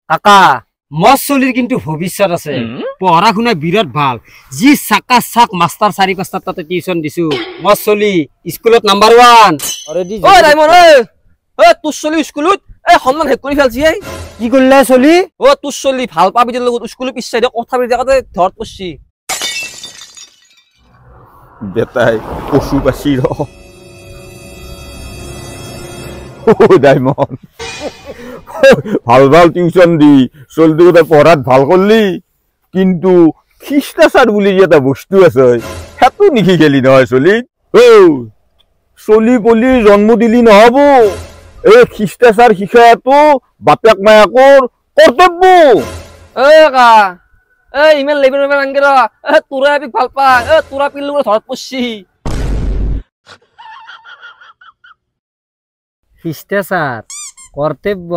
কাকা মজ চলিৰ কিন্তু ভৱিষ্যত আছে পঢ়া শুনা বিৰাট ভাল যি চাকা চাক মাষ্টাৰ 4-5টা তাতে টিউচন দিছো মজ চলি স্কুলত নাম্বাৰ 1 অলৰেডি ঐ ডাইমন ঐ তোৰ চলি স্কুলত এই সন্মান হেক কৰি ফেলছি কি কৰিলে চলি তোৰ চলি ভাল পাবি যে লগত স্কুলত পিছাই দে কথা পাতি থাকতে ধৰত পছছি বেটাই পশু পাছি ৰ ডাইমন ভাল ভাল টিউশন দি চলতে কোথায় পড়াত ভাল করলি কিন্তু খ্রিস্টাচার বলে যে একটা বস্তু আছে সেটো নিশি গেলি নহয় চলি চলি পলি জন্ম দিলি নহব এই খ্রিস্টাচার শিক্ষাটো বাপেক মায়াকৰ কৰ্তব্য কা ইমেল লেবেল লেবেল আনকে ৰ তোৰা আবি ভাল পা তোৰা পিল্লু ধৰত পছছি শিষ্টাচাৰ কৰ্তব্য